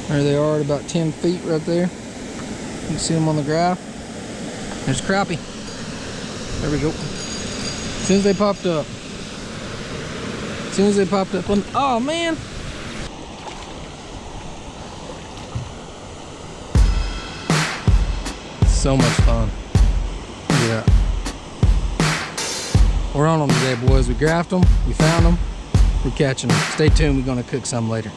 There they are at about 10 feet right there. You can see them on the graph. There's crappie. There we go. As soon as they popped up. Oh man! So much fun. Look at that. We're on them today, boys. We graphed them, we found them, we're catching them. Stay tuned, we're gonna cook some later.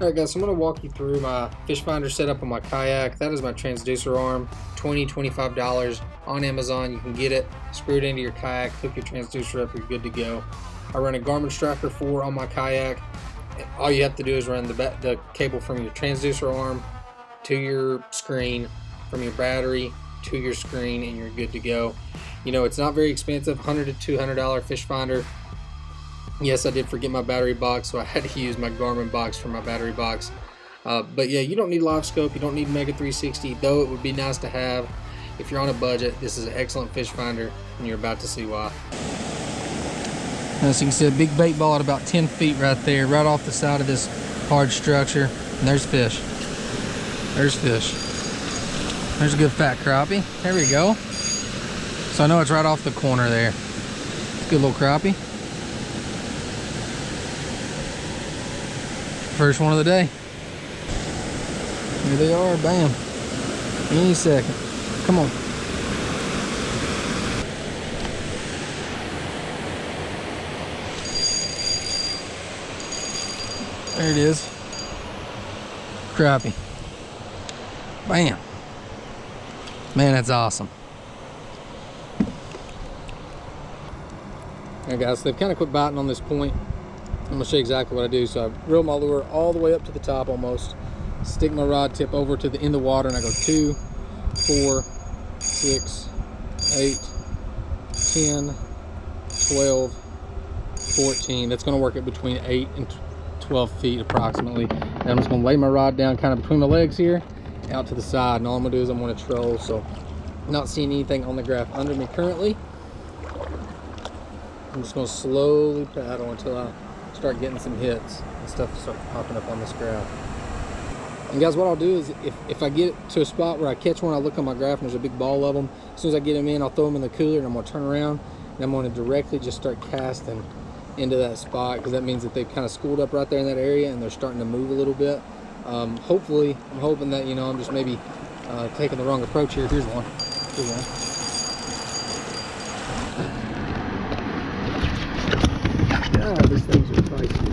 Alright guys, so I'm going to walk you through my fish finder setup on my kayak. That is my transducer arm, $25 on Amazon. You can get it, screw it into your kayak, hook your transducer up, you're good to go. I run a Garmin Striker 4 on my kayak. All you have to do is run the cable from your transducer arm to your screen, from your battery to your screen, and you're good to go. You know, it's not very expensive, $100 to $200 fish finder. Yes, I did forget my battery box, so I had to use my Garmin box for my battery box. But yeah, you don't need live scope, you don't need Mega 360, though it would be nice to have. If you're on a budget, this is an excellent fish finder, and you're about to see why. As you can see, a big bait ball at about 10 feet right there, right off the side of this hard structure. And there's fish. There's fish. There's a good fat crappie. There we go. So I know it's right off the corner there. It's a good little crappie. First one of the day. Here they are, bam. Any second. Come on. There it is. Crappie. Bam. Man, that's awesome. Alright guys, so they've kind of quit biting on this point. I'm going to show you exactly what I do. So I reel my lure all the way up to the top almost, stick my rod tip over to in the water, and I go 2, 4, 6, 8, 10, 12, 14. That's going to work at between 8 and 12 feet approximately. And I'm just going to lay my rod down kind of between my legs here, out to the side, and all I'm going to do is I'm going to troll. So I'm not seeing anything on the graph under me currently. I'm just going to slowly paddle until I start getting some hits and stuff start popping up on this graph. And guys, what I'll do is if I get to a spot where I catch one, I'll look on my graph and there's a big ball of them. As soon as I get them in, I'll throw them in the cooler, and I'm going to turn around and I'm going to directly just start casting into that spot, because that means that they've kind of schooled up right there in that area and they're starting to move a little bit. Hopefully, I'm hoping that, you know, I'm just maybe taking the wrong approach here. Here's one. Here's one. God, these things are feisty.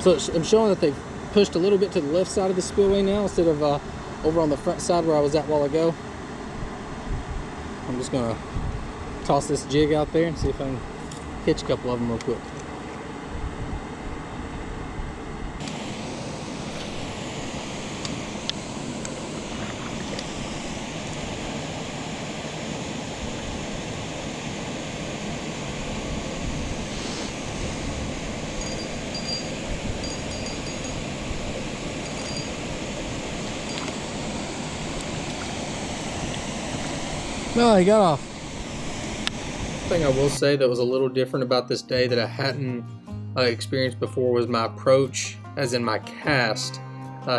So I'm showing that they've pushed a little bit to the left side of the spillway now instead of over on the front side where I was at a while ago. I'm just gonna toss this jig out there and see if I can catch a couple of them real quick. No, he got off. Thing I will say that was a little different about this day that I hadn't experienced before was my approach, as in my cast,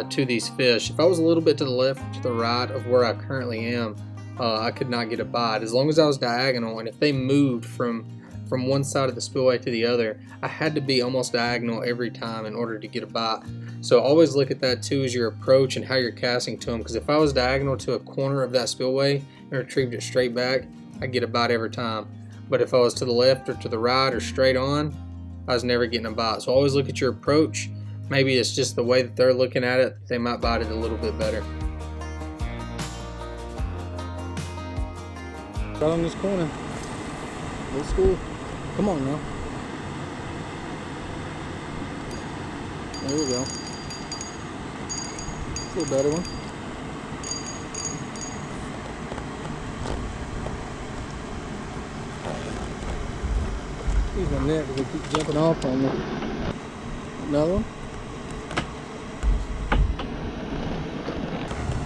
to these fish. If I was a little bit to the left or to the right of where I currently am, I could not get a bite. As long as I was diagonal, and if they moved from one side of the spillway to the other, I had to be almost diagonal every time in order to get a bite. So always look at that too, as your approach and how you're casting to them, because if I was diagonal to a corner of that spillway and retrieved it straight back, I'd get a bite every time. But if I was to the left or to the right or straight on, I was never getting a bite. So always look at your approach. Maybe it's just the way that they're looking at it, they might bite it a little bit better. Right on this corner. Old school. Come on now. There we go. It's a little better one. Use my net because they keep jumping off on me. Another one.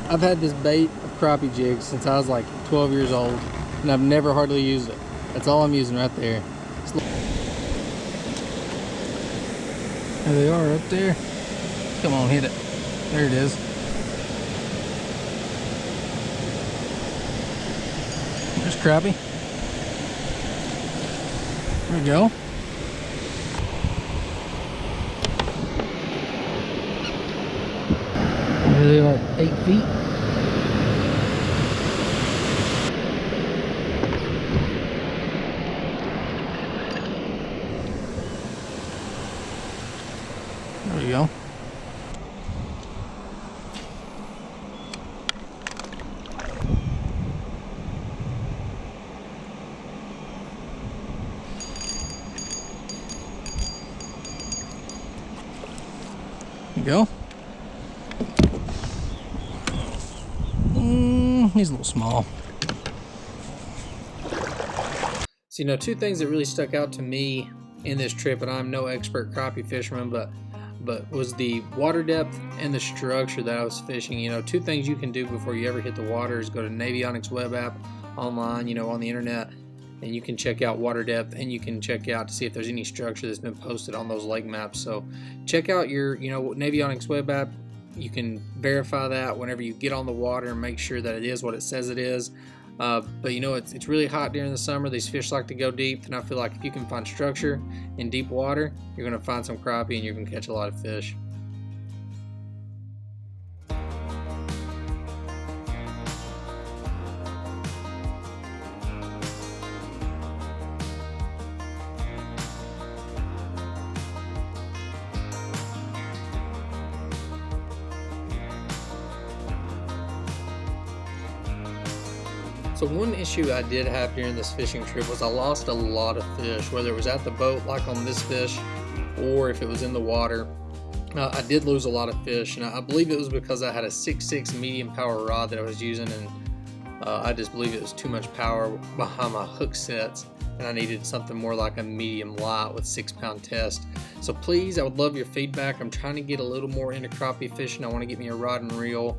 I've had this bait of crappie jigs since I was like 12 years old, and I've never hardly used it. That's all I'm using right there. There they are up there. Come on, hit it. There it is. There's crappie. There we go. There they are, 8 feet. There we go. There you go. He's a little small. So, you know, two things that really stuck out to me in this trip, and I'm no expert crappie fisherman, but was the water depth and the structure that I was fishing. You know, two things you can do before you ever hit the water is go to Navionics web app online, you know, on the internet, and you can check out water depth, and you can check out to see if there's any structure that's been posted on those lake maps. So check out your, you know, Navionics web app. You can verify that whenever you get on the water and make sure that it is what it says it is. But you know, it's really hot during the summer. These fish like to go deep, and I feel like if you can find structure in deep water, you're going to find some crappie and you're going to catch a lot of fish. So one issue I did have during this fishing trip was I lost a lot of fish, whether it was at the boat like on this fish or if it was in the water. I did lose a lot of fish, and I believe it was because I had a 6.6 medium power rod that I was using, and I just believe it was too much power behind my hook sets, and I needed something more like a medium light with 6-pound test. So please, I would love your feedback. I'm trying to get a little more into crappie fishing. I want to get me a rod and reel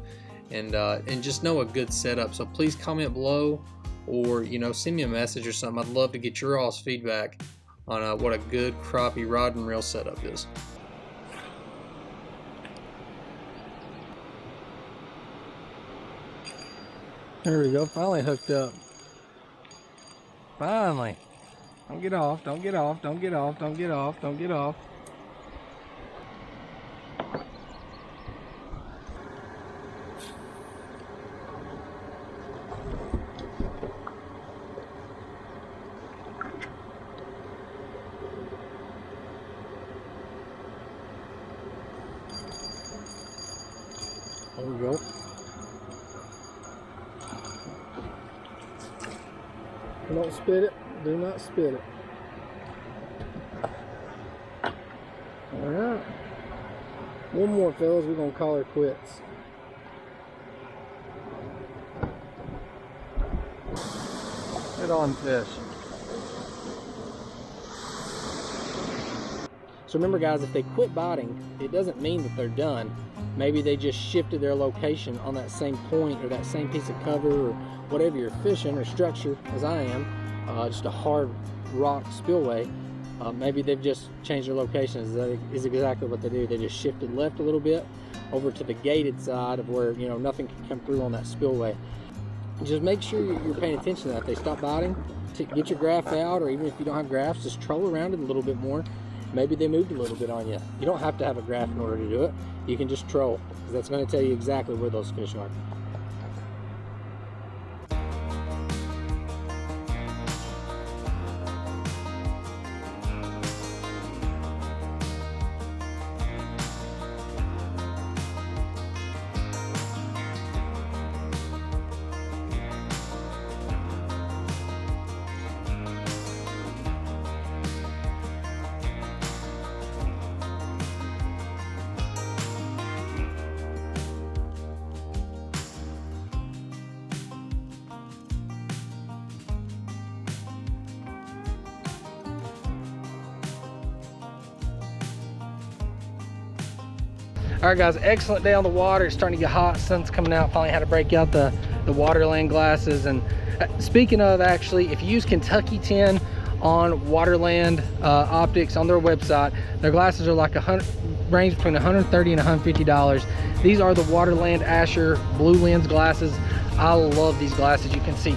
and just know a good setup. So please comment below, or you know, send me a message or something. I'd love to get your all's feedback on what a good crappie rod and reel setup is. There we go, finally hooked up. Finally. Don't get off, don't get off, don't get off, don't get off, don't get off. There we go. Don't spit it. Do not spit it. Alright. One more, fellas. We're going to call her quits. Head on fish. So remember, guys, if they quit biting, it doesn't mean that they're done. Maybe they just shifted their location on that same point or that same piece of cover or whatever you're fishing or structure, as I am, just a hard rock spillway. Maybe they've just changed their locations. That is exactly what they do. They just shifted left a little bit over to the gated side of where, you know, nothing can come through on that spillway. Just make sure you're paying attention to that. If they stop biting, get your graph out, or even if you don't have graphs, just troll around it a little bit more. Maybe they moved a little bit on you. You don't have to have a graph in order to do it. You can just troll, because that's going to tell you exactly where those fish are. All right, guys, excellent day on the water. It's starting to get hot, sun's coming out. Finally had to break out the Waterland glasses. And speaking of, actually, if you use Kentucky 10 on Waterland optics on their website, their glasses are like range between $130 and $150. These are the Waterland Asher blue lens glasses. I love these glasses. You can see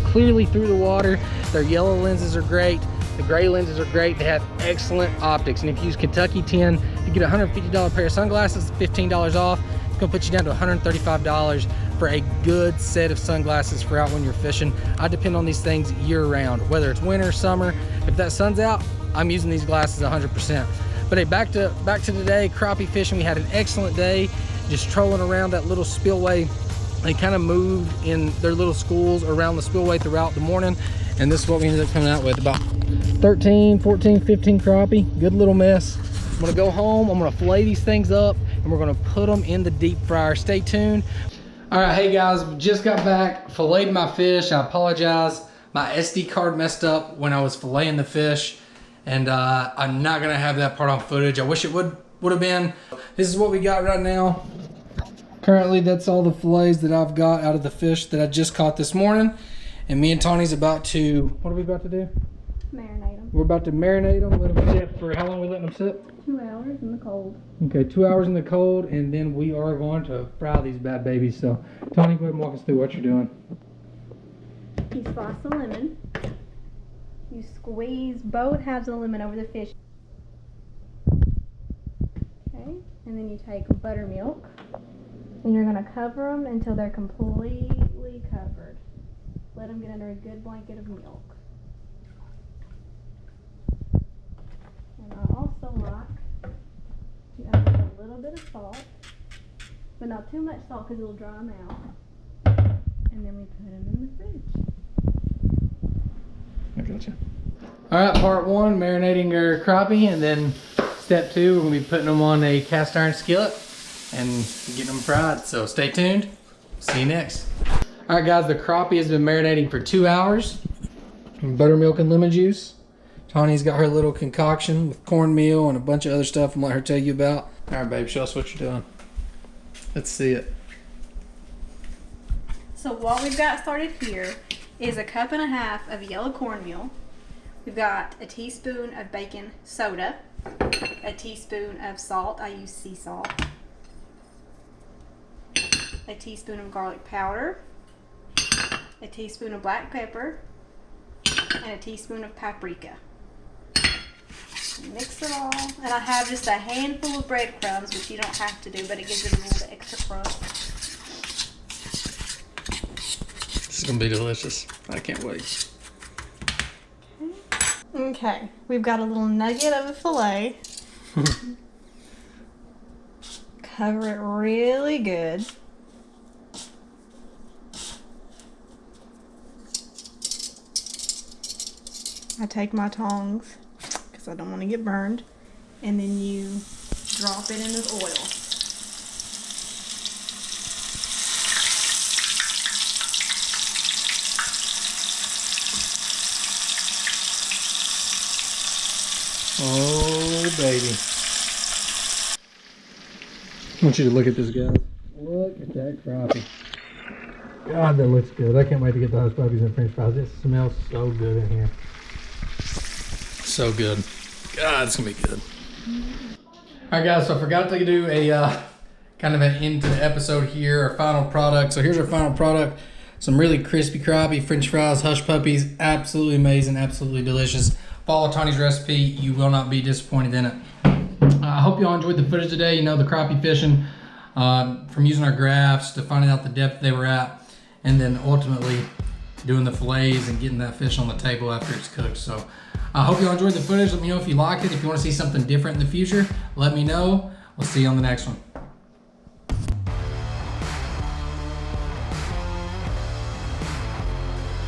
clearly through the water. Their yellow lenses are great. The gray lenses are great. They have excellent optics. And if you use Kentucky 10, if you get a $150 pair of sunglasses, $15 off, it's gonna put you down to $135 for a good set of sunglasses for out when you're fishing. I depend on these things year round, whether it's winter, summer. If that sun's out, I'm using these glasses 100%. But hey, back to today, crappie fishing. We had an excellent day, just trolling around that little spillway. They kind of moved in their little schools around the spillway throughout the morning. And this is what we ended up coming out with, about 13, 14, 15 crappie. Good little mess. I'm gonna go home, I'm gonna fillet these things up, and we're gonna put them in the deep fryer. Stay tuned. All right, hey guys, just got back, filleted my fish. I apologize. My SD card messed up when I was filleting the fish, and I'm not gonna have that part on footage. I wish it would have been. This is what we got right now. Currently, that's all the fillets that I've got out of the fish that I just caught this morning. And me and Tawny's about to, what are we about to do? Marinate them. We're about to marinate them, let them sit for, how long are we letting them sit? 2 hours in the cold. Okay, 2 hours in the cold, and then we are going to fry these bad babies. So, Tawny, go ahead and walk us through what you're doing. You slice a lemon. You squeeze both halves of the lemon over the fish. Okay, and then you take buttermilk, and you're going to cover them until they're completely covered. Let them get under a good blanket of milk. And I also like to add a little bit of salt, but not too much salt because it'll dry them out. And then we put them in the fridge. I gotcha. All right, part one, marinating our crappie, and then step two, we're gonna be putting them on a cast iron skillet and getting them fried. So stay tuned. See you next. All right, guys, the crappie has been marinating for 2 hours. Buttermilk and lemon juice. Tawny's got her little concoction with cornmeal and a bunch of other stuff I'm gonna let her tell you about. All right, babe, show us what you're doing. Let's see it. So what we've got started here is a 1.5 cups of yellow cornmeal. We've got a teaspoon of baking soda, a teaspoon of salt. I use sea salt. A teaspoon of garlic powder, a teaspoon of black pepper, and a teaspoon of paprika. Mix it all, and I have just a handful of breadcrumbs, which you don't have to do, but it gives it a little bit extra crust. This is gonna be delicious. I can't wait. Okay, we've got a little nugget of a fillet. Cover it really good. I take my tongs because I don't want to get burned, and then you drop it in this oil. Oh, baby. I want you to look at this, guys. Look at that crappie. God, that looks good. I can't wait to get the hush puppies and french fries. It smells so good in here. So good. God, it's gonna be good. Alright guys, so I forgot to do a kind of an end to the episode here, our final product. So here's our final product. Some really crispy crappie, french fries, hush puppies. Absolutely amazing, absolutely delicious. Follow Tawny's recipe, you will not be disappointed in it. I hope you all enjoyed the footage today. You know, the crappie fishing, from using our graphs to finding out the depth they were at, and then ultimately doing the fillets and getting that fish on the table after it's cooked. So I hope you all enjoyed the footage. Let me know if you liked it. If you want to see something different in the future, let me know. We'll see you on the next one.